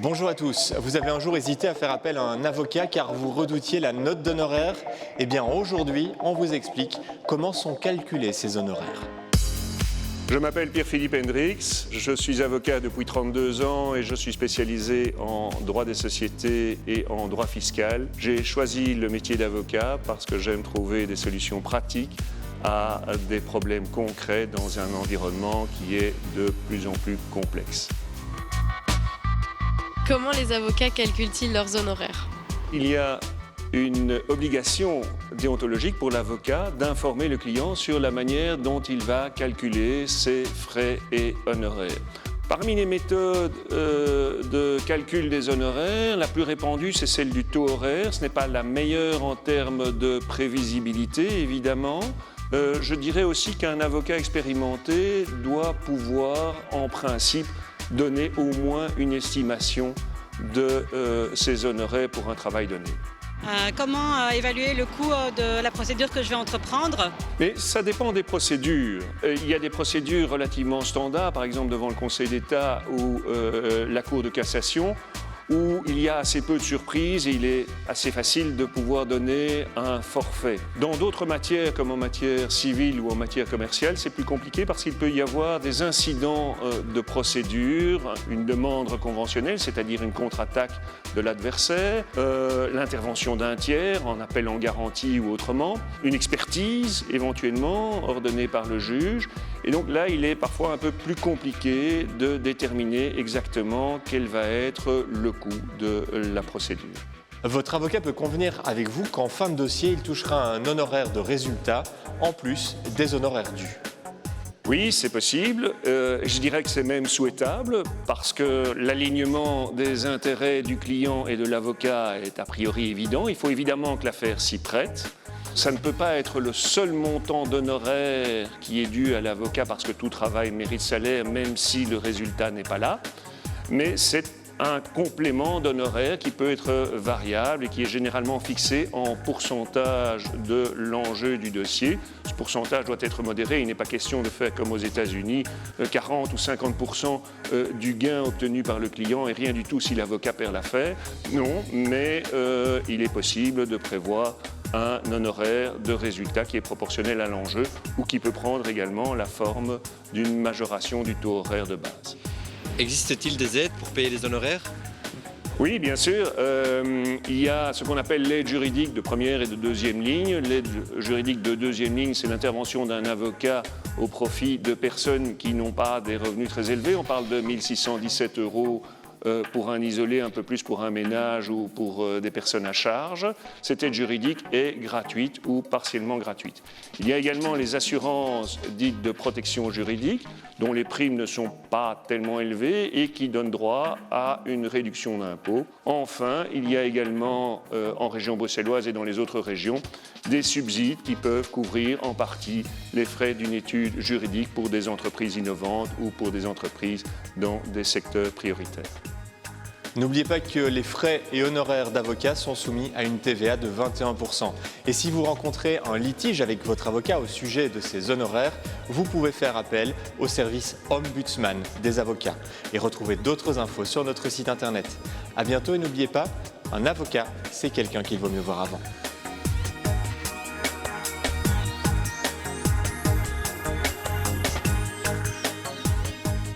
Bonjour à tous. Vous avez un jour hésité à faire appel à un avocat car vous redoutiez la note d'honoraires? Eh bien aujourd'hui, on vous explique comment sont calculés ces honoraires. Je m'appelle Pierre-Philippe Hendrix, je suis avocat depuis 32 ans et je suis spécialisé en droit des sociétés et en droit fiscal. J'ai choisi le métier d'avocat parce que j'aime trouver des solutions pratiques à des problèmes concrets dans un environnement qui est de plus en plus complexe. Comment les avocats calculent-ils leurs honoraires? Il y a une obligation déontologique pour l'avocat d'informer le client sur la manière dont il va calculer ses frais et honoraires. Parmi les méthodes de calcul des honoraires, la plus répandue, c'est celle du taux horaire. Ce n'est pas la meilleure en termes de prévisibilité, évidemment. Je dirais aussi qu'un avocat expérimenté doit pouvoir, en principe, donner au moins une estimation de ses honoraires pour un travail donné. Comment évaluer le coût de la procédure que je vais entreprendre? Mais ça dépend des procédures. Il y a des procédures relativement standards, par exemple devant le Conseil d'État ou la Cour de cassation, où il y a assez peu de surprises et il est assez facile de pouvoir donner un forfait. Dans d'autres matières, comme en matière civile ou en matière commerciale, c'est plus compliqué parce qu'il peut y avoir des incidents de procédure, une demande conventionnelle, c'est-à-dire une contre-attaque de l'adversaire, l'intervention d'un tiers en appel en garantie ou autrement, une expertise éventuellement ordonnée par le juge. Et donc là, il est parfois un peu plus compliqué de déterminer exactement quel va être le coût de la procédure. Votre avocat peut convenir avec vous qu'en fin de dossier, il touchera un honoraire de résultat en plus des honoraires dus. Oui, c'est possible. Je dirais que c'est même souhaitable parce que l'alignement des intérêts du client et de l'avocat est a priori évident. Il faut évidemment que l'affaire s'y prête. Ça ne peut pas être le seul montant d'honoraires qui est dû à l'avocat parce que tout travail mérite salaire, même si le résultat n'est pas là. Mais c'est un complément d'honoraires qui peut être variable et qui est généralement fixé en pourcentage de l'enjeu du dossier. Ce pourcentage doit être modéré. Il n'est pas question de faire comme aux États-Unis, 40 ou 50% du gain obtenu par le client et rien du tout si l'avocat perd l'affaire. Non, mais il est possible de prévoir un honoraire de résultat qui est proportionnel à l'enjeu ou qui peut prendre également la forme d'une majoration du taux horaire de base. Existe-t-il des aides pour payer les honoraires? Oui, bien sûr. Il y a ce qu'on appelle l'aide juridique de première et de deuxième ligne. L'aide juridique de deuxième ligne, c'est l'intervention d'un avocat au profit de personnes qui n'ont pas des revenus très élevés. On parle de 1 617 € pour un isolé, un peu plus pour un ménage ou pour des personnes à charge. Cette aide juridique est gratuite ou partiellement gratuite. Il y a également les assurances dites de protection juridique, dont les primes ne sont pas tellement élevées et qui donnent droit à une réduction d'impôt. Enfin, il y a également en région bruxelloise et dans les autres régions des subsides qui peuvent couvrir en partie les frais d'une étude juridique pour des entreprises innovantes ou pour des entreprises dans des secteurs prioritaires. N'oubliez pas que les frais et honoraires d'avocat sont soumis à une TVA de 21%. Et si vous rencontrez un litige avec votre avocat au sujet de ces honoraires, vous pouvez faire appel au service Ombudsman des avocats et retrouver d'autres infos sur notre site internet. À bientôt et n'oubliez pas, un avocat, c'est quelqu'un qu'il vaut mieux voir avant.